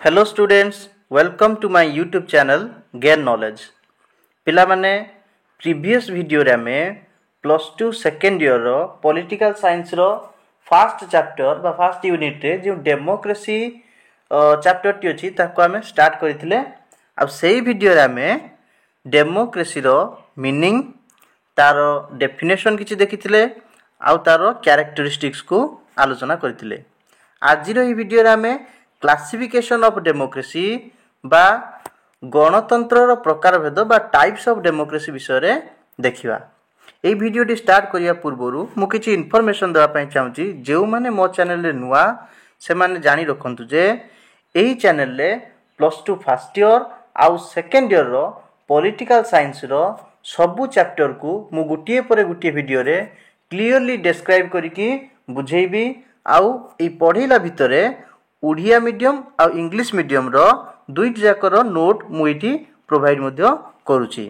Hello students, welcome to my YouTube channel gain knowledge. पिला माने previous video रे हमें प्लस टू सेकेंड ईयर रो पॉलिटिकल साइंस रो फर्स्ट चैप्टर बा फर्स्ट यूनिट रे जो डेमोक्रेसी चैप्टर टी अछि ताको हमें स्टार्ट करथिले। अब सेही वीडियो रे हमें डेमोक्रेसी रो मीनिंग तारो डेफिनेशन किछि देखिथिले आउ तारो कैरेक्टरिस्टिक्स को आलोचना करथिले। आज रो ई वीडियो रे हमें क्लासिफिकेशन ऑफ डेमोक्रेसी बा गणतंत्र प्रकार भेद बा टाइप्स ऑफ डेमोक्रेसी विषय रे देखिबा। एई वीडियो टी स्टार्ट करिया पूर्वरु मु किछि इन्फॉर्मेशन देबा पई चाहूची जेउ माने मो चैनल रे नुवा से माने जानि रखंतु जे एई चैनल रे प्लस टू फर्स्ट ईयर आउ सेकंड ईयर रो पॉलिटिकल साइंस रो सबु चैप्टर को मु गुटिए परे गुटिए वीडियो रे क्लियरली डिस्क्राइब करिकि बुझेइबी। आउ एई पढिला भितरे ओडिया मीडियम आ इंग्लिश मीडियम रो दुईट जाकर नोट मुइटी प्रोवाइड मध्य करूची।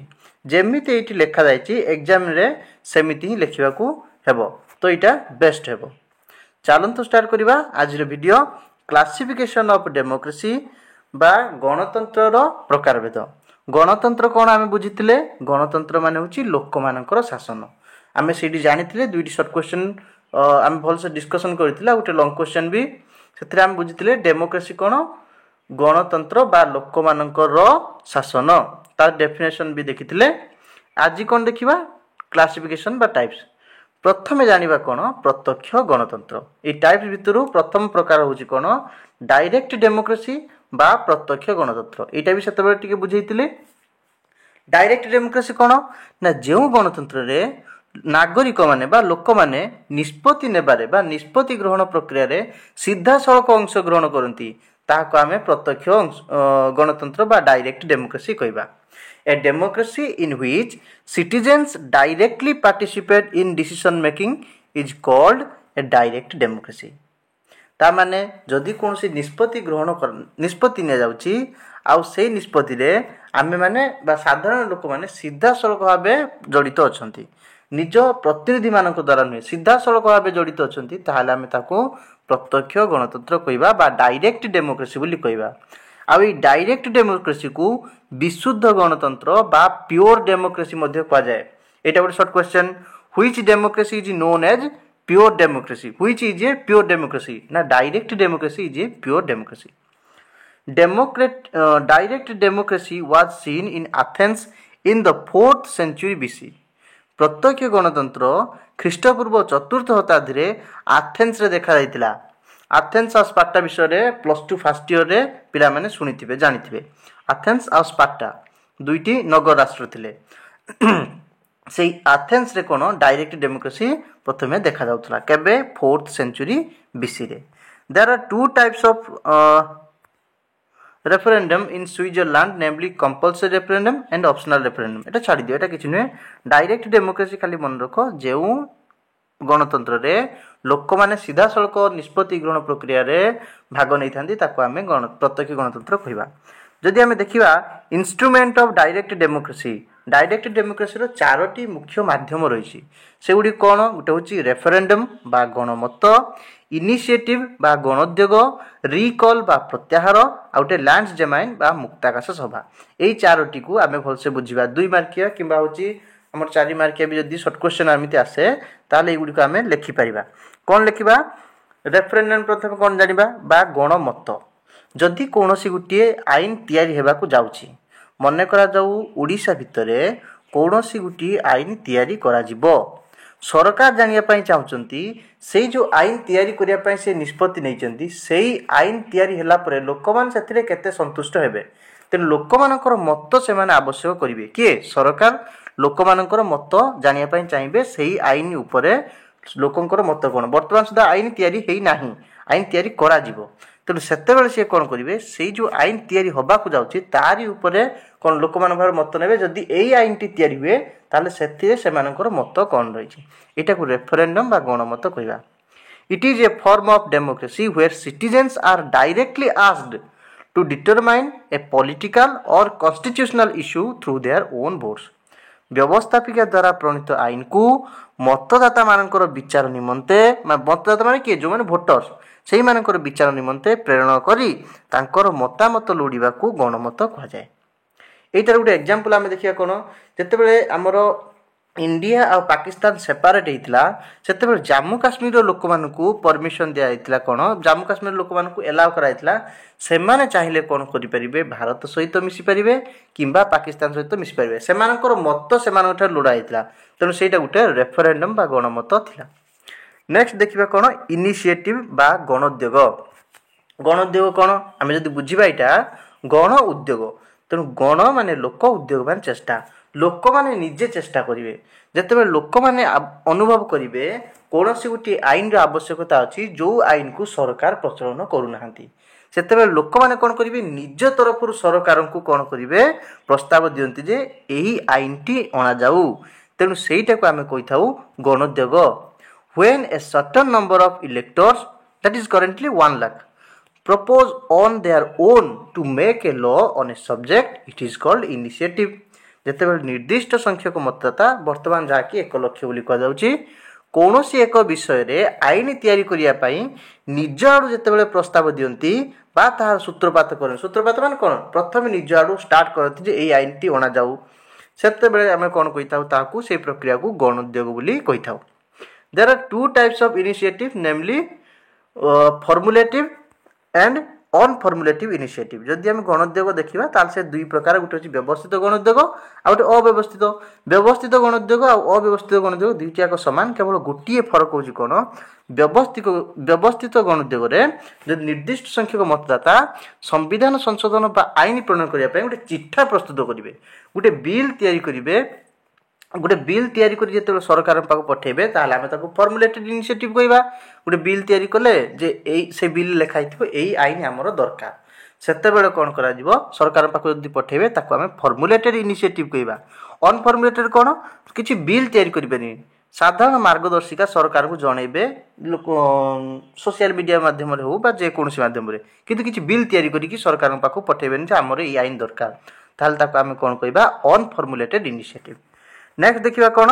जेमिति एटी लेखा जायची एग्जाम रे सेमिति ही लेखिबा को हेबो, तो एटा बेस्ट हेबो। चलंतु स्टार्ट करिबा आज रो वीडियो क्लासिफिकेशन ऑफ डेमोक्रेसी बा गणतंत्र रो प्रकार भेद। गणतंत्र कोन आमे बुझितिले, गणतंत्र माने होची लोक मानकर शासन। आमे सीडी जानितिले दुईटी शॉर्ट क्वेश्चन आमे भल से डिस्कशन करथिला, गोटे लॉन्ग क्वेश्चन भी सेथरे आमे बुझितिले। डेमोक्रेसी कोन गणतंत्र बा लोक मानकर शासन, तार डेफिनेशन भी देखितिले। आज कोन देखिबा क्लासिफिकेशन बा टाइप्स। प्रथमे जानिबा कोन प्रत्यक्ष गणतंत्र। ए टाइप्स भितरु प्रथम प्रकार होची कोन डायरेक्ट डेमोक्रेसी बा प्रत्यक्ष गणतंत्र। एटा भी सेतबे टिके बुझैतिले। डायरेक्ट डेमोक्रेसी कोन ना जेउ गणतंत्र रे नागरिक माने बा लोक माने निष्पत्ति नेबारे बा निष्पत्ति ग्रहण प्रक्रिया रे सीधा सड़क अंश ग्रहण करती ताहाको आमे प्रत्यक्ष गणतंत्र बा डायरेक्ट डेमोक्रेसी कहबा। A democracy in which citizens directly participate in decision making is called a direct democracy. ता माने जदि कोनसी निष्पत्ति ने जाउची आउ से निष्पत्ति रे आमे माने बा साधारण लोक माने सीधा सड़क भाबे जड़ित अछंती, निज प्रतिनिधि मानक द्वारा नुहे सीधा सड़क भाव जड़ित अछंती, ताहाले आमे ताको प्रत्यक्ष गणतंत्र कहबा बा डायरेक्ट डेमोक्रेसी बोली कहबा। आ ई डायरेक्ट डेमोक्रेसी को विशुद्ध गणतंत्र बा प्योर डेमोक्रेसी मध्ये कहा जाय। एटा गोटे short question, which democracy is known as pure democracy, which is a pure democracy ना direct democracy is a pure democracy. Direct democracy was seen in Athens in the 4th century BC। प्रत्यक्ष गणतंत्र ख्रीष्टपूर्व 4th शताब्दी रे Athens रे देखा जायतिला। Athens और Sparta विषय रे प्लस टू फर्स्ट ईयर रे पिला माने सुनिथिबे जानिथिबे। एथेंस और स्पार्टा दुईटी नगर राष्ट्र थिले। सेही एथेंस रे कोन डायरेक्ट डेमोक्रेसी प्रथमे देखा जाउतला केबे 4th century BC रे। There are two types of referendum in Switzerland, namely compulsory referendum and optional referendum. एटा छाड़ी दियो, एटा किछि नुहे। डायरेक्ट डेमोक्रेसी खाली मन रखो जेउ गणतंत्र रे लोक माने सीधा सड़क निष्पत्ति ग्रहण प्रक्रिया रे भाग नै थांती ताको आमे प्रत्यक्ष गणतंत्र कहबा। जदि आमे देखिबा instrument of direct democracy, direct democracy रो चारोटी मुख्य माध्यम रहिछि। सेउडी कोन गुटे होछि रेफरेंडम बा गणमत, इनिशिएटिव बा गणोद्योग, रिकॉल बा प्रत्याहार, आउटे लैंड्स जमाइन बा मुक्ताकाश सभा। एई चारोटी को आमे भलसे बुझिबा। 2 मार्किया किबा होछि हमर 4 मार्किया भी जदि शॉर्ट क्वेश्चन आमिति आसे ताले एगुडी को आमे लेखि परिबा। कोन लेखिबा रेफरेंडम प्रथम कोन जानिबा बा गणमत। जदि कोनोसी गुटिए आईन तयारी हेबा को जाउछि, मने करा जाऊ ओडिसा भितरे कोनोसी गुटिए आईन तयारी करा जिवो, सरकार जानिया पई चाहउचंती सेई जो आईन तयारी करिया पई से निष्पत्ति नै चंती, सेई आईन तयारी हैला परे लोकमान सेथिरे केते संतुष्ट हेबे। तेन लोकमानकर मत से माने आवश्यक करिवे के सरकार लोकमानकर मत जानिया पई चाहिबे सेई आईन उपरे लोकंकर मत कोन। वर्तमान सुधा आईन तयारी हेई नाही, आईन तयारी करा जिवो। तेणु सेते बेले से कोन करिवे सेई जो आईन तयारी होबा को जाउची तारी उपरे कोन लोकमान भार मत नेबे। जदि एई आईन टी तयारी हुए ताले सेथिरे सेमानकर मत कोन रहिछि, एटा को रेफरेंडम बा गणमत कहबा। It is a form of democracy where citizens are directly asked to determine a political or constitutional issue through their own votes. व्यवस्थापिका द्वारा प्रणीत आईन को मतदाता मानकर विचार निमंते, मतदाता माने के जो माने वोटर्स ସେଇମାନଙ୍କର ବିଚାର ନିମନ୍ତେ ପ୍ରେରଣ କରି ତାଙ୍କର ମତାମତ ଲୋଡ଼ିବାକୁ ଗଣମତ କୁହାଯାଏ। ଏଇଟାର ଗୋଟେ ଏକ୍ଜାମ୍ପଲ୍ ଆମେ ଦେଖିବା କ'ଣ, ଯେତେବେଳେ ଆମର ଇଣ୍ଡିଆ ଆଉ ପାକିସ୍ତାନ ସେପାରେଟ୍ ହେଇଥିଲା ସେତେବେଳେ ଜାମ୍ମୁ କାଶ୍ମୀରର ଲୋକମାନଙ୍କୁ ପରମିସନ୍ ଦିଆଯାଇଥିଲା କ'ଣ, ଜାମ୍ମୁ କାଶ୍ମୀର ଲୋକମାନଙ୍କୁ ଏଲାଉ କରାଯାଇଥିଲା ସେମାନେ ଚାହିଁଲେ କ'ଣ କରିପାରିବେ, ଭାରତ ସହିତ ମିଶିପାରିବେ କିମ୍ବା ପାକିସ୍ତାନ ସହିତ ମିଶିପାରିବେ। ସେମାନଙ୍କର ମତ ସେମାନଙ୍କଠାରୁ ଲୋଡ଼ା ହେଇଥିଲା, ତେଣୁ ସେଇଟା ଗୋଟେ ରେଫରେଣ୍ଡମ୍ ବା ଗଣମତ ଥିଲା। ନେକ୍ସଟ ଦେଖିବା କ'ଣ, ଇନିସିଏଟିଭ୍ ବା ଗଣୋଦ୍ୟୋଗ। ଗଣୋଦ୍ୟୋଗ କ'ଣ, ଆମେ ଯଦି ବୁଝିବା ଏଇଟା ଗଣ ଉଦ୍ୟୋଗ, ତେଣୁ ଗଣ ମାନେ ଲୋକ, ଉଦ୍ୟୋଗ ମାନେ ଚେଷ୍ଟା। ଲୋକମାନେ ନିଜେ ଚେଷ୍ଟା କରିବେ, ଯେତେବେଳେ ଲୋକମାନେ ଅନୁଭବ କରିବେ କୌଣସି ଗୋଟିଏ ଆଇନର ଆବଶ୍ୟକତା ଅଛି ଯେଉଁ ଆଇନକୁ ସରକାର ପ୍ରଚଳନ କରୁନାହାନ୍ତି, ସେତେବେଳେ ଲୋକମାନେ କ'ଣ କରିବେ, ନିଜ ତରଫରୁ ସରକାରଙ୍କୁ କ'ଣ କରିବେ, ପ୍ରସ୍ତାବ ଦିଅନ୍ତି ଯେ ଏହି ଆଇନଟି ଅଣାଯାଉ। ତେଣୁ ସେଇଟାକୁ ଆମେ କହିଥାଉ ଗଣୋଦ୍ୟୋଗ। When a certain number of electors, that is currently 1 lakh, propose on their own to make a law on a subject, it is called initiative. ଯେତେବେଳେ ନିର୍ଦ୍ଦିଷ୍ଟ ସଂଖ୍ୟକ ମତଦାତା, ବର୍ତ୍ତମାନ ଯାହାକି 1 ଲକ୍ଷ ବୋଲି କୁହାଯାଉଛି, କୌଣସି ଏକ ବିଷୟରେ ଆଇନ ତିଆରି କରିବା ପାଇଁ ନିଜ ଆଡ଼ୁ ଯେତେବେଳେ ପ୍ରସ୍ତାବ ଦିଅନ୍ତି ବା ତାହାର ସୂତ୍ରପାତ କରନ୍ତି, ସୂତ୍ରପାତ ମାନେ କ'ଣ, ପ୍ରଥମେ ନିଜ ଆଡ଼ୁ ଷ୍ଟାର୍ଟ କରନ୍ତି ଯେ ଏଇ ଆଇନଟି ଅଣାଯାଉ, ସେତେବେଳେ ଆମେ କ'ଣ କହିଥାଉ, ତାହାକୁ ସେଇ ପ୍ରକ୍ରିୟାକୁ ଗଣୋଦ୍ୟୋଗ ବୋଲି କହିଥାଉ। There are 2 types of initiative, namely formulative and unformulative initiative. ଯଦି ଆମେ ଗଣୋଦ୍ୟୋଗ ଦେଖିବା ତାହେଲେ ସେ 2 ପ୍ରକାର, ଗୋଟେ ହେଉଛି ବ୍ୟବସ୍ଥିତ ଗଣୋଦ୍ୟୋଗ ଆଉ ଗୋଟେ ଅବ୍ୟବସ୍ଥିତ। ବ୍ୟବସ୍ଥିତ ଗଣୋଦ୍ୟୋଗ ଆଉ ଅବ୍ୟବସ୍ଥିତ ଗଣୋଦ୍ୟୋଗ ଦୁଇଟି ଯାକ ସମାନ, କେବଳ ଗୋଟିଏ ଫରକ ହେଉଛି କ'ଣ, ବ୍ୟବସ୍ଥିତ ଗଣୋଦ୍ୟୋଗରେ ଯଦି ନିର୍ଦ୍ଦିଷ୍ଟ ସଂଖ୍ୟକ ମତଦାତା ସମ୍ବିଧାନ ସଂଶୋଧନ ବା ଆଇନ ପ୍ରଣୟନ କରିବା ପାଇଁ ଗୋଟେ ଚିଠା ପ୍ରସ୍ତୁତ କରିବେ, ଗୋଟେ ବିଲ୍ ତିଆରି କରିବେ, ଗୋଟେ ବିଲ୍ ତିଆରି କରି ଯେତେବେଳେ ସରକାରଙ୍କ ପାଖକୁ ପଠାଇବେ ତାହେଲେ ଆମେ ତାକୁ ଫର୍ମୁଲେଟେଡ୍ ଇନିସିଏଟିଭ୍ କହିବା। ଗୋଟେ ବିଲ୍ ତିଆରି କଲେ ଯେ ସେ ବିଲ୍ ଲେଖା ହେଇଥିବ ଏଇ ଆଇନ ଆମର ଦରକାର, ସେତେବେଳେ କ'ଣ କରାଯିବ, ସରକାରଙ୍କ ପାଖକୁ ଯଦି ପଠାଇବେ ତାକୁ ଆମେ ଫର୍ମୁଲେଟେଡ୍ ଇନିସିଏଟିଭ୍ କହିବା। ଅନଫର୍ମୁଲେଟେଡ୍ କ'ଣ, କିଛି ବିଲ୍ ତିଆରି କରିବେନି, ସାଧାରଣ ମାର୍ଗଦର୍ଶିକା ସରକାରଙ୍କୁ ଜଣାଇବେ, ଲୋକ ସୋସିଆଲ ମିଡ଼ିଆ ମାଧ୍ୟମରେ ହେଉ ବା ଯେକୌଣସି ମାଧ୍ୟମରେ, କିନ୍ତୁ କିଛି ବିଲ୍ ତିଆରି କରିକି ସରକାରଙ୍କ ପାଖକୁ ପଠାଇବେନି ଯେ ଆମର ଏଇ ଆଇନ ଦରକାର, ତାହେଲେ ତାକୁ ଆମେ କ'ଣ କହିବା, ଅନଫର୍ମୁଲେଟେଡ୍ ଇନିସିଏଟିଭ୍। ନେକ୍ସଟ ଦେଖିବା କ'ଣ,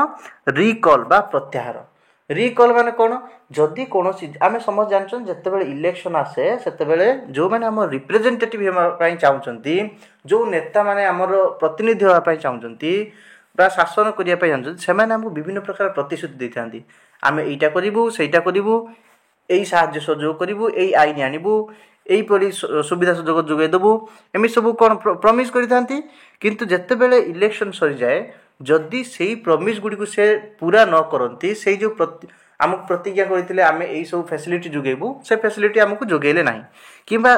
ରିକଲ୍ ବା ପ୍ରତ୍ୟାହାର। ରିକଲ୍ ମାନେ କ'ଣ, ଯଦି କୌଣସି, ଆମେ ସମସ୍ତେ ଜାଣିଛନ୍ତି ଯେତେବେଳେ ଇଲେକ୍ସନ୍ ଆସେ ସେତେବେଳେ ଯେଉଁମାନେ ଆମର ରିପ୍ରେଜେଣ୍ଟେଟିଭ୍ ହେବା ପାଇଁ ଚାହୁଁଛନ୍ତି, ଯେଉଁ ନେତାମାନେ ଆମର ପ୍ରତିନିଧି ହେବା ପାଇଁ ଚାହୁଁଛନ୍ତି ବା ଶାସନ କରିବା ପାଇଁ ଚାହୁଁଛନ୍ତି, ସେମାନେ ଆମକୁ ବିଭିନ୍ନ ପ୍ରକାର ପ୍ରତିଶ୍ରୁତି ଦେଇଥାନ୍ତି, ଆମେ ଏଇଟା କରିବୁ, ସେଇଟା କରିବୁ, ଏଇ ସାହାଯ୍ୟ ସହଯୋଗ କରିବୁ, ଏଇ ଆଇନ ଆଣିବୁ, ଏଇପରି ସୁବିଧା ସୁଯୋଗ ଯୋଗାଇ ଦେବୁ, ଏମିତି ସବୁ କ'ଣ ପ୍ରମିସ୍ କରିଥାନ୍ତି। କିନ୍ତୁ ଯେତେବେଳେ ଇଲେକ୍ସନ୍ ସରିଯାଏ, ଯଦି ସେଇ ପ୍ରମିସ୍ ଗୁଡ଼ିକୁ ସେ ପୁରା ନ କରନ୍ତି, ସେଇ ଯେଉଁ ଆମକୁ ପ୍ରତିଜ୍ଞା କରିଥିଲେ ଆମେ ଏଇସବୁ ଫ୍ୟାସିଲିଟି ଯୋଗାଇବୁ, ସେ ଫ୍ୟାସିଲିଟି ଆମକୁ ଯୋଗାଇଲେ ନାହିଁ, କିମ୍ବା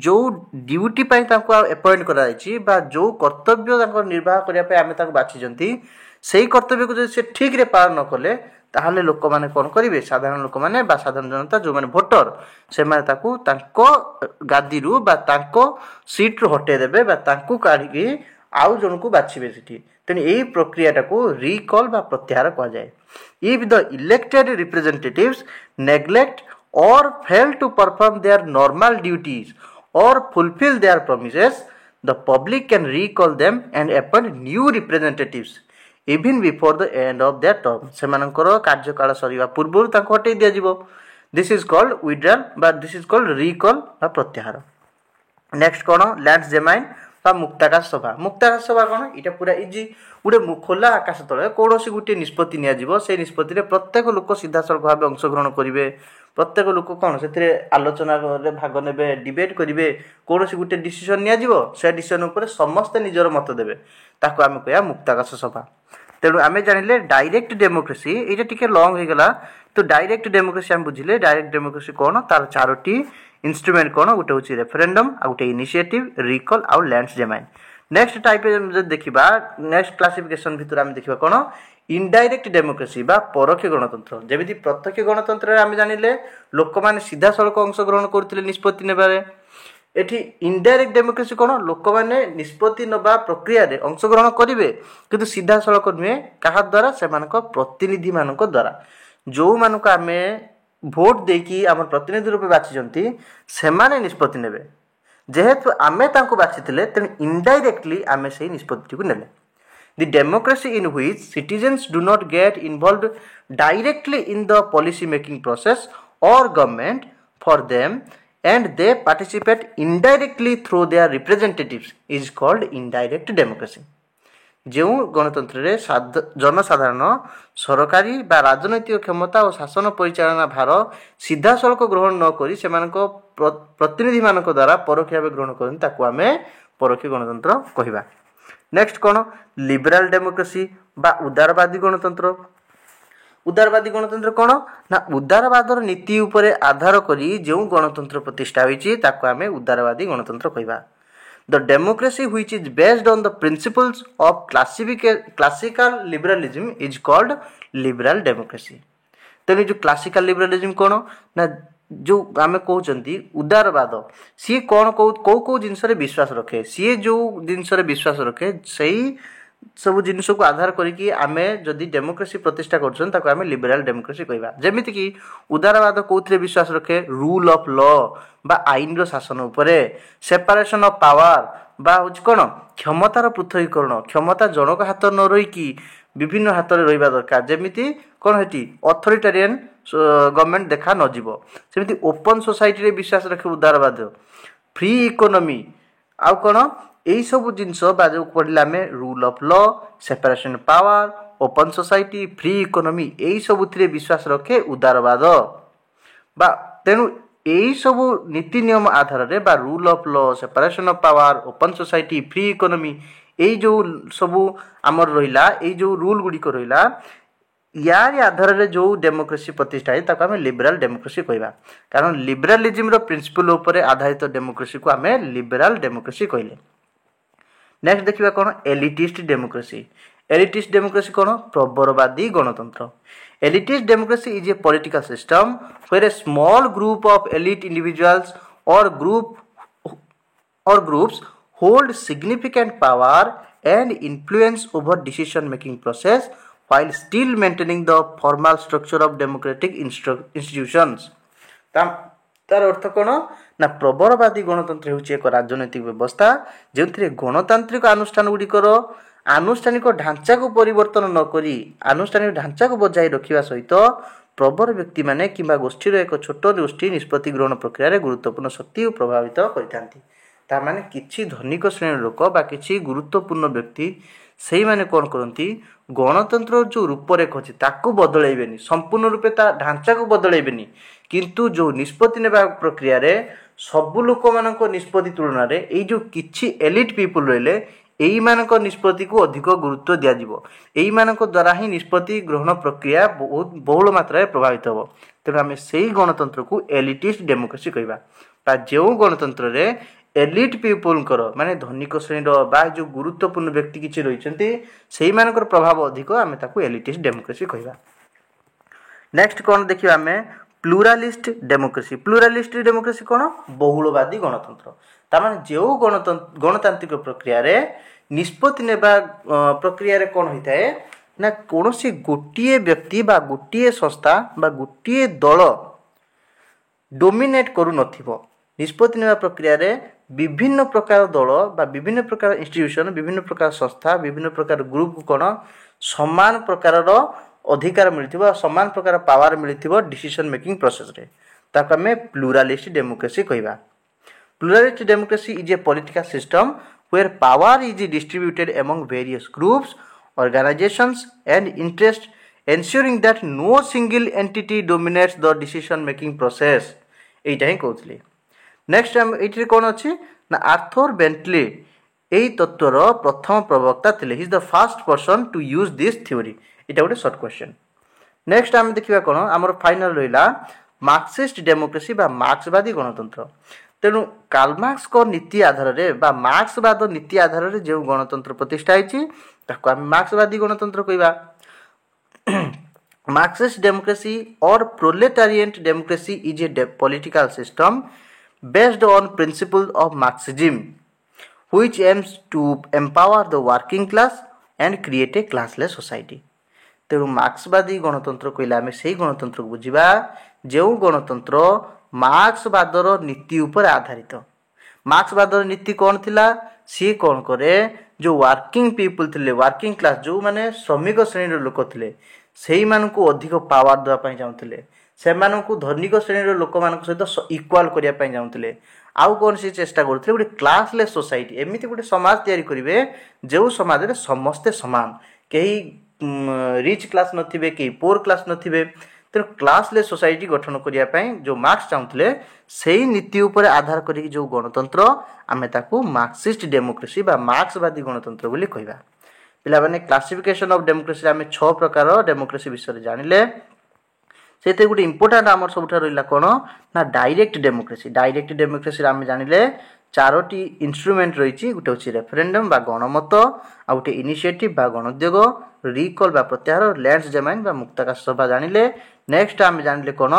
ଯେଉଁ ଡ୍ୟୁଟି ପାଇଁ ତାଙ୍କୁ ଆପଏଣ୍ଟ କରାଯାଇଛି ବା ଯେଉଁ କର୍ତ୍ତବ୍ୟ ତାଙ୍କର ନିର୍ବାହ କରିବା ପାଇଁ ଆମେ ତାଙ୍କୁ ବାଛିଛନ୍ତି, ସେଇ କର୍ତ୍ତବ୍ୟକୁ ଯଦି ସେ ଠିକ୍ରେ ପାଳନ ନ କଲେ ତାହେଲେ ଲୋକମାନେ କ'ଣ କରିବେ, ସାଧାରଣ ଲୋକମାନେ ବା ସାଧାରଣ ଜନତା ଯେଉଁମାନେ ଭୋଟର, ସେମାନେ ତାକୁ ତାଙ୍କ ଗାଦିରୁ ବା ତାଙ୍କ ସିଟ୍ରୁ ହଟେଇ ଦେବେ ବା ତାଙ୍କୁ କାଢ଼ିକି ଆଉ ଜଣକୁ ବାଛିବେ ସେଠି। ତେଣୁ ଏହି ପ୍ରକ୍ରିୟାଟାକୁ ରିକଲ୍ ବା ପ୍ରତ୍ୟାହାର କୁହାଯାଏ। If the elected representatives neglect or fail to perform their normal duties or fulfill their promises, the public can recall them and appoint new representatives even before the end of their term. ସେମାନଙ୍କର କାର୍ଯ୍ୟକାଳ ସରିବା ପୂର୍ବରୁ ତାଙ୍କୁ ହଟେଇ ଦିଆଯିବ। This is called withdrawal ବା this is called recall ବା ପ୍ରତ୍ୟାହାର। ନେକ୍ସଟ କ'ଣ, ଲ୍ୟାଣ୍ଡସ୍ ଜେମାଇନ୍ ବା ମୁକ୍ତାକାଶ ସଭା। ମୁକ୍ତାକାଶ ସଭା କ'ଣ, ଏଇଟା ପୁରା ଇଜି, ଗୋଟେ ଖୋଲା ଆକାଶ ତଳେ କୌଣସି ଗୋଟିଏ ନିଷ୍ପତ୍ତି ନିଆଯିବ, ସେଇ ନିଷ୍ପତ୍ତିରେ ପ୍ରତ୍ୟେକ ଲୋକ ସିଧାସଳଖ ଭାବେ ଅଂଶଗ୍ରହଣ କରିବେ, ପ୍ରତ୍ୟେକ ଲୋକ କ'ଣ ସେଥିରେ ଆଲୋଚନାରେ ଭାଗ ନେବେ, ଡିବେଟ୍ କରିବେ, କୌଣସି ଗୋଟିଏ ଡିସିସନ୍ ନିଆଯିବ, ସେ ଡିସିସନ୍ ଉପରେ ସମସ୍ତେ ନିଜର ମତ ଦେବେ, ତାକୁ ଆମେ କହିବା ମୁକ୍ତାକାଶ ସଭା। ତେଣୁ ଆମେ ଜାଣିଲେ ଡାଇରେକ୍ଟ ଡେମୋକ୍ରେସି, ଏଇଟା ଟିକେ ଲଙ୍ଗ ହେଇଗଲା, ତ ଡାଇରେକ୍ଟ ଡେମୋକ୍ରେସି ଆମେ ବୁଝିଲେ। ଡାଇରେକ୍ଟ ଡେମୋକ୍ରେସି କ'ଣ, ତାର 4ଟି ଇନଷ୍ଟ୍ରୁମେଣ୍ଟ କ'ଣ, ଗୋଟେ ହେଉଛି ରେଫରେଣ୍ଡମ୍, ଆଉ ଗୋଟେ ଇନିସିଏଟିଭ୍, ରିକଲ୍ ଆଉ ଲ୍ୟାଣ୍ଡସ୍ ଜେମାଇନ୍। ନେକ୍ସଟ ଟାଇପ୍ ଯଦି ଦେଖିବା, ନେକ୍ସଟ କ୍ଲାସିଫିକେସନ୍ ଭିତରେ ଆମେ ଦେଖିବା କ'ଣ, ଇନଡାଇରେକ୍ଟ ଡେମୋକ୍ରେସି ବା ପରୋକ୍ଷ ଗଣତନ୍ତ୍ର। ଯେମିତି ପ୍ରତ୍ୟକ୍ଷ ଗଣତନ୍ତ୍ରରେ ଆମେ ଜାଣିଲେ ଲୋକମାନେ ସିଧାସଳଖ ଅଂଶଗ୍ରହଣ କରୁଥିଲେ ନିଷ୍ପତ୍ତି ନେବାରେ, ଏଠି ଇନଡାଇରେକ୍ଟ ଡେମୋକ୍ରେସି କ'ଣ, ଲୋକମାନେ ନିଷ୍ପତ୍ତି ନେବା ପ୍ରକ୍ରିୟାରେ ଅଂଶଗ୍ରହଣ କରିବେ କିନ୍ତୁ ସିଧାସଳଖ ନୁହେଁ, କାହା ଦ୍ୱାରା, ସେମାନଙ୍କ ପ୍ରତିନିଧିମାନଙ୍କ ଦ୍ୱାରା, ଯେଉଁମାନଙ୍କୁ ଆମେ ଭୋଟ ଦେଇକି ଆମର ପ୍ରତିନିଧି ରୂପେ ବାଛିଛନ୍ତି ସେମାନେ ନିଷ୍ପତ୍ତି ନେବେ, ଯେହେତୁ ଆମେ ତାଙ୍କୁ ବାଛିଥିଲେ ତେଣୁ ଇନଡାଇରେକ୍ଟଲି ଆମେ ସେଇ ନିଷ୍ପତ୍ତିଟିକୁ ନେଲେ। The democracy in which citizens do not get involved directly in the policy making process or government for them and they participate indirectly through their representatives is called indirect democracy. ଯେଉଁ ଗଣତନ୍ତ୍ରରେ ଜନସାଧାରଣ ସରକାରୀ ବା ରାଜନୈତିକ କ୍ଷମତା ଓ ଶାସନ ପରିଚାଳନା ଭାର ସିଧାସଳଖ ଗ୍ରହଣ ନ କରି ସେମାନଙ୍କ ପ୍ରତିନିଧିମାନଙ୍କ ଦ୍ୱାରା ପରୋକ୍ଷ ଭାବେ ଗ୍ରହଣ କରନ୍ତି ତାକୁ ଆମେ ପରୋକ୍ଷ ଗଣତନ୍ତ୍ର କହିବା। ନେକ୍ସଟ କ'ଣ? ଲିବରାଲ ଡେମୋକ୍ରେସି ବା ଉଦାରବାଦୀ ଗଣତନ୍ତ୍ର। ଉଦାରବାଦୀ ଗଣତନ୍ତ୍ର କ'ଣ ନା ଉଦାରବାଦର ନୀତି ଉପରେ ଆଧାର କରି ଯେଉଁ ଗଣତନ୍ତ୍ର ପ୍ରତିଷ୍ଠା ହୋଇଛି ତାକୁ ଆମେ ଉଦାରବାଦୀ ଗଣତନ୍ତ୍ର କହିବା। The democracy which is based on the principles of classical liberalism is called liberal democracy. ତେଣୁ ଯେଉଁ କ୍ଲାସିକାଲ ଲିବରାଲିଜିମ୍ କ'ଣ ନା ଯେଉଁ ଆମେ କହୁଛନ୍ତି ଉଦାରବାଦ ସିଏ କ'ଣ କେଉଁ ଜିନିଷରେ ବିଶ୍ୱାସ ରଖେ, ସିଏ ଯେଉଁ ଜିନିଷରେ ବିଶ୍ୱାସ ରଖେ ସେଇ ସବୁ ଜିନିଷକୁ ଆଧାର କରିକି ଆମେ ଯଦି ଡେମୋକ୍ରେସି ପ୍ରତିଷ୍ଠା କରୁଛନ୍ତି ତାକୁ ଆମେ ଲିବରାଲ ଡେମୋକ୍ରେସି କହିବା। ଯେମିତିକି ଉଦାରବାଦ କେଉଁଥିରେ ବିଶ୍ୱାସ ରଖେ? ରୁଲ୍ ଅଫ୍ ଲ ବା ଆଇନର ଶାସନ ଉପରେ, ସେପାରେସନ୍ ଅଫ୍ ପାୱାର ବା ହେଉଛି କ'ଣ କ୍ଷମତାର ପୃଥକୀକରଣ, କ୍ଷମତା ଜଣକ ହାତ ନ ରହିକି ବିଭିନ୍ନ ହାତରେ ରହିବା ଦରକାର, ଯେମିତି କ'ଣ ସେଠି ଅଥରିଟାରିଆନ୍ ଗଭର୍ଣ୍ଣମେଣ୍ଟ ଦେଖା ନଯିବ। ସେମିତି ଓପନ୍ ସୋସାଇଟିରେ ବିଶ୍ୱାସ ରଖେ ଉଦାରବାଦ, ଫ୍ରି ଇକୋନୋମି ଆଉ କ'ଣ ଏଇସବୁ ଜିନିଷ ବା ଯେଉଁ ପଢ଼ିଲେ ଆମେ rule of law, separation power, open society, free economy ଏଇସବୁଥିରେ ବିଶ୍ୱାସ ରଖେ ଉଦାରବାଦ। ବା ତେଣୁ ଏଇସବୁ ନୀତି ନିୟମ ଆଧାରରେ ବା rule of law, separation of power, open society, free economy ଏଇ ଯେଉଁ ସବୁ ଆମର ରହିଲା, ଏଇ ଯେଉଁ ରୁଲ୍ ଗୁଡ଼ିକ ରହିଲା, ୟାରି ଆଧାରରେ ଯେଉଁ ଡେମୋକ୍ରେସି ପ୍ରତିଷ୍ଠା ହେଇଛି ତାକୁ ଆମେ ଲିବରାଲ ଡେମୋକ୍ରେସି କହିବା। କାରଣ ଲିବରାଲିଜିମ୍ର ପ୍ରିନ୍ସିପଲ୍ ଉପରେ ଆଧାରିତ ଡେମୋକ୍ରେସିକୁ ଆମେ ଲିବରାଲ ଡେମୋକ୍ରେସି କହିଲେ। ନେକ୍ସଟ ଦେଖିବା କ'ଣ? ଏଲିଟିଷ୍ଟ ଡେମୋକ୍ରେସି। ଏଲିଟିଷ୍ଟ ଡେମୋକ୍ରେସି କ'ଣ? ପ୍ରବରବାଦୀ ଗଣତନ୍ତ୍ର। Elitist democracy is a political system where a small group of elite individuals or groups hold significant power and influence over decision making process while still maintaining the formal structure of democratic institutions. ତାର ଅର୍ଥ କ'ଣ ନା ପ୍ରବରବାଦୀ ଗଣତନ୍ତ୍ର ହେଉଛି ଏକ ରାଜନୈତିକ ବ୍ୟବସ୍ଥା ଯେଉଁଥିରେ ଗଣତାନ୍ତ୍ରିକ ଅନୁଷ୍ଠାନ ଗୁଡ଼ିକର ଆନୁଷ୍ଠାନିକ ଢାଞ୍ଚାକୁ ପରିବର୍ତ୍ତନ ନ କରି ଆନୁଷ୍ଠାନିକ ଢାଞ୍ଚାକୁ ବଜାୟ ରଖିବା ସହିତ ପ୍ରବର ବ୍ୟକ୍ତିମାନେ କିମ୍ବା ଗୋଷ୍ଠୀର ଏକ ଛୋଟ ଗୋଷ୍ଠୀ ନିଷ୍ପତ୍ତି ଗ୍ରହଣ ପ୍ରକ୍ରିୟାରେ ଗୁରୁତ୍ୱପୂର୍ଣ୍ଣ ଶକ୍ତି ଓ ପ୍ରଭାବିତ କରିଥାନ୍ତି। ତାମାନେ କିଛି ଧନିକ ଶ୍ରେଣୀର ଲୋକ ବା କିଛି ଗୁରୁତ୍ୱପୂର୍ଣ୍ଣ ବ୍ୟକ୍ତି ସେଇମାନେ କ'ଣ କରନ୍ତି? ଗଣତନ୍ତ୍ରର ଯେଉଁ ରୂପରେଖ ଅଛି ତାକୁ ବଦଳାଇବେନି, ସମ୍ପୂର୍ଣ୍ଣ ରୂପେ ତା ଢାଞ୍ଚାକୁ ବଦଳାଇବେନି, କିନ୍ତୁ ଯେଉଁ ନିଷ୍ପତ୍ତି ନେବା ପ୍ରକ୍ରିୟାରେ ସବୁ ଲୋକମାନଙ୍କ ନିଷ୍ପତ୍ତି ତୁଳନାରେ ଏଇ ଯେଉଁ କିଛି ଏଲିଟ୍ ପିପୁଲ୍ ରହିଲେ ଏଇମାନଙ୍କ ନିଷ୍ପତ୍ତିକୁ ଅଧିକ ଗୁରୁତ୍ୱ ଦିଆଯିବ। ଏଇମାନଙ୍କ ଦ୍ୱାରା ହିଁ ନିଷ୍ପତ୍ତି ଗ୍ରହଣ ପ୍ରକ୍ରିୟା ବହୁଳ ମାତ୍ରାରେ ପ୍ରଭାବିତ ହେବ। ତେଣୁ ଆମେ ସେଇ ଗଣତନ୍ତ୍ରକୁ ଏଲିଟିଷ୍ଟ ଡେମୋକ୍ରେସି କହିବା। ବା ଯେଉଁ ଗଣତନ୍ତ୍ରରେ ଏଲିଟ୍ ପିପୁଲଙ୍କର ମାନେ ଧନିକ ଶ୍ରେଣୀର ବା ଯେଉଁ ଗୁରୁତ୍ୱପୂର୍ଣ୍ଣ ବ୍ୟକ୍ତି କିଛି ରହିଛନ୍ତି ସେଇମାନଙ୍କର ପ୍ରଭାବ ଅଧିକ, ଆମେ ତାକୁ ଏଲିଟିଷ୍ଟ ଡେମୋକ୍ରେସି କହିବା। ନେକ୍ସଟ କ'ଣ ଦେଖିବା ଆମେ? ପ୍ଲୁରାଲିଷ୍ଟ ଡେମୋକ୍ରେସି। ପ୍ଲୁରାଲିଷ୍ଟ ଡେମୋକ୍ରେସି କ'ଣ? ବହୁଳବାଦୀ ଗଣତନ୍ତ୍ର। ତାମାନେ ଯେଉଁ ଗଣତାନ୍ତ୍ରିକ ପ୍ରକ୍ରିୟାରେ ନିଷ୍ପତ୍ତି ନେବା ପ୍ରକ୍ରିୟାରେ କ'ଣ ହୋଇଥାଏ ନା କୌଣସି ଗୋଟିଏ ବ୍ୟକ୍ତି ବା ଗୋଟିଏ ସଂସ୍ଥା ବା ଗୋଟିଏ ଦଳ ଡୋମିନେଟ୍ କରୁନଥିବ। ନିଷ୍ପତ୍ତି ନେବା ପ୍ରକ୍ରିୟାରେ ବିଭିନ୍ନ ପ୍ରକାର ଦଳ ବା ବିଭିନ୍ନ ପ୍ରକାର ଇନଷ୍ଟିଟ୍ୟୁସନ୍, ବିଭିନ୍ନ ପ୍ରକାର ସଂସ୍ଥା, ବିଭିନ୍ନ ପ୍ରକାର ଗ୍ରୁପକୁ କ'ଣ ସମାନ ପ୍ରକାରର ଅଧିକାର ମିଳିଥିବ, ସମାନ ପ୍ରକାର ପାୱାର ମିଳିଥିବ ଡିସିସନ୍ ମେକିଂ ପ୍ରୋସେସ୍ରେ। ତାକୁ ଆମେ ପ୍ଲୁରାଲିଷ୍ଟ ଡେମୋକ୍ରେସି କହିବା। Pluralist democracy is a political system where power is distributed among various groups, organizations, and interests, ensuring that no single entity dominates the decision-making process. এইটা ହିଁ କହୁଥିଲି। ନେକ୍ସଟ ଆମେ ଏଇଥିରେ କ'ଣ ଅଛି ନା ଆର୍ଥର ବେଣ୍ଟଲି এই ତତ୍ତ୍ୱର ପ୍ରଥମ ପ୍ରବକ୍ତା ଥିଲେ। He is the first person two use this theory. ଏଇଟା ଗୋଟେ ସର୍ଟ କ୍ୱେଶ୍ଚନ୍। ନେକ୍ସଟ ଆମେ ଦେଖିବା କ'ଣ ଆମର ଫାଇନାଲ ରହିଲା ମାର୍କସିଷ୍ଟ ଡେମୋକ୍ରେସି ବା ମାର୍କ୍ସବାଦୀ ଗଣତନ୍ତ୍ର। ତେଣୁ କାର୍ଲମାର୍କ୍ସଙ୍କ ନୀତି ଆଧାରରେ ବା ମାର୍କ୍ସବାଦ ନୀତି ଆଧାରରେ ଯେଉଁ ଗଣତନ୍ତ୍ର ପ୍ରତିଷ୍ଠା ହେଇଛି ତାକୁ ଆମେ ମାର୍କ୍ସବାଦୀ ଗଣତନ୍ତ୍ର କହିବା। Marxist democracy or proletarian democracy is a political system based on principles of Marxism, which aims to empower the working class and create a classless society. ତେଣୁ ମାର୍କ୍ସବାଦୀ ଗଣତନ୍ତ୍ର କହିଲେ ଆମେ ସେଇ ଗଣତନ୍ତ୍ରକୁ ବୁଝିବା ଯେଉଁ ଗଣତନ୍ତ୍ର ମାର୍କ୍ସବାଦର ନୀତି ଉପରେ ଆଧାରିତ। ମାର୍କ୍ସବାଦର ନୀତି କ'ଣ ଥିଲା? ସିଏ କ'ଣ କରେ ଯେଉଁ ୱାର୍କିଂ ପିପୁଲ୍ ଥିଲେ, ୱାର୍କିଂ କ୍ଲାସ୍, ଯେଉଁମାନେ ଶ୍ରମିକ ଶ୍ରେଣୀର ଲୋକ ଥିଲେ ସେଇମାନଙ୍କୁ ଅଧିକ ପାୱାର ଦେବା ପାଇଁ ଚାହୁଁଥିଲେ। ସେମାନଙ୍କୁ ଧନିକ ଶ୍ରେଣୀର ଲୋକମାନଙ୍କ ସହିତ ଇକ୍ୱାଲ୍ କରିବା ପାଇଁ ଚାହୁଁଥିଲେ। ଆଉ କ'ଣ ସେ ଚେଷ୍ଟା କରୁଥିଲେ, ଗୋଟେ କ୍ଲାସଲେସ୍ ସୋସାଇଟି, ଏମିତି ଗୋଟେ ସମାଜ ତିଆରି କରିବେ ଯେଉଁ ସମାଜରେ ସମସ୍ତେ ସମାନ, କେହି ରିଚ୍ କ୍ଲାସ୍ ନଥିବେ, କେହି ପୋର୍ କ୍ଲାସ୍ ନଥିବେ। ତେଣୁ କ୍ଲାସଲେସ୍ ସୋସାଇଟି ଗଠନ କରିବା ପାଇଁ ଯେଉଁ ମାର୍କ୍ସ ଚାହୁଁଥିଲେ, ସେଇ ନୀତି ଉପରେ ଆଧାର କରିକି ଯେଉଁ ଗଣତନ୍ତ୍ର, ଆମେ ତାକୁ ମାର୍କ୍ସିଷ୍ଟ ଡେମୋକ୍ରେସି ବା ମାର୍କ୍ସବାଦୀ ଗଣତନ୍ତ୍ର ବୋଲି କହିବା। ପିଲାମାନେ କ୍ଲାସିଫିକେସନ୍ ଅଫ୍ ଡେମୋକ୍ରେସିରେ ଆମେ 6 ପ୍ରକାର ଡେମୋକ୍ରେସି ବିଷୟରେ ଜାଣିଲେ। ସେଇଥିରେ ଗୋଟେ ଇମ୍ପୋର୍ଟାଣ୍ଟ ଆମର ସବୁଠାରୁ ରହିଲା କ'ଣ ନା ଡାଇରେକ୍ଟ ଡେମୋକ୍ରେସି। ଡାଇରେକ୍ଟ ଡେମୋକ୍ରେସିରେ ଆମେ ଜାଣିଲେ 4ଟି ଇନଷ୍ଟ୍ରୁମେଣ୍ଟ ରହିଛି। ଗୋଟେ ହେଉଛି ରେଫରେଣ୍ଡମ୍ ବା ଗଣମତ, ଆଉ ଗୋଟେ ଇନିସିଏଟିଭ୍ ବା ଗଣୋଦ୍ୟୋଗ, ରିକଲ୍ ବା ପ୍ରତ୍ୟାହାର, ଲ୍ୟାଣ୍ଡସଡେମାଇନ୍ ବା ମୁକ୍ତାକାଶ ସଭା ଜାଣିଲେ। ନେକ୍ସଟ ଆମେ ଜାଣିଲେ କ'ଣ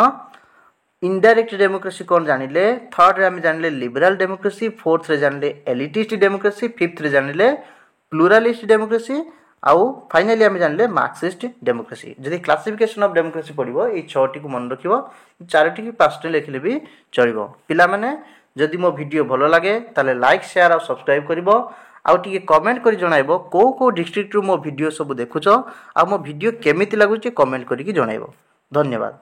ଇନଡାଇରେକ୍ଟ ଡେମୋକ୍ରେସି କ'ଣ ଜାଣିଲେ। ଥର୍ଡ଼ରେ ଆମେ ଜାଣିଲେ ଲିବରାଲ ଡେମୋକ୍ରେସି, ଫୋର୍ଥରେ ଜାଣିଲେ ଏଲିଟିଷ୍ଟ ଡେମୋକ୍ରେସି, ଫିଫ୍ଥରେ ଜାଣିଲେ ପ୍ଲୁରାଲିଷ୍ଟ ଡେମୋକ୍ରେସି, ଆଉ ଫାଇନାଲି ଆମେ ଜାଣିଲେ ମାର୍କ୍ସିଷ୍ଟ ଡେମୋକ୍ରେସି। ଯଦି କ୍ଲାସିଫିକେସନ୍ ଅଫ୍ ଡେମୋକ୍ରେସି ପଡ଼ିବ, ଏଇ 6ଟିକୁ ମନେ ରଖିବ, 4ଟି କି 5ଟି ଲେଖିଲେ ବି ଚଳିବ। ପିଲାମାନେ ଯଦି ମୋ ଭିଡ଼ିଓ ଭଲ ଲାଗେ ତାହେଲେ ଲାଇକ୍, ସେୟାର ଆଉ ସବସ୍କ୍ରାଇବ୍ କରିବ। ଆଉ ଟିକେ କମେଣ୍ଟ କରି ଜଣାଇବ କେଉଁ ଡିଷ୍ଟ୍ରିକ୍ଟରୁ ମୋ ଭିଡ଼ିଓ ସବୁ ଦେଖୁଛ, ଆଉ ମୋ ଭିଡ଼ିଓ କେମିତି ଲାଗୁଛି କମେଣ୍ଟ କରିକି ଜଣାଇବ। ଧନ୍ୟବାଦ।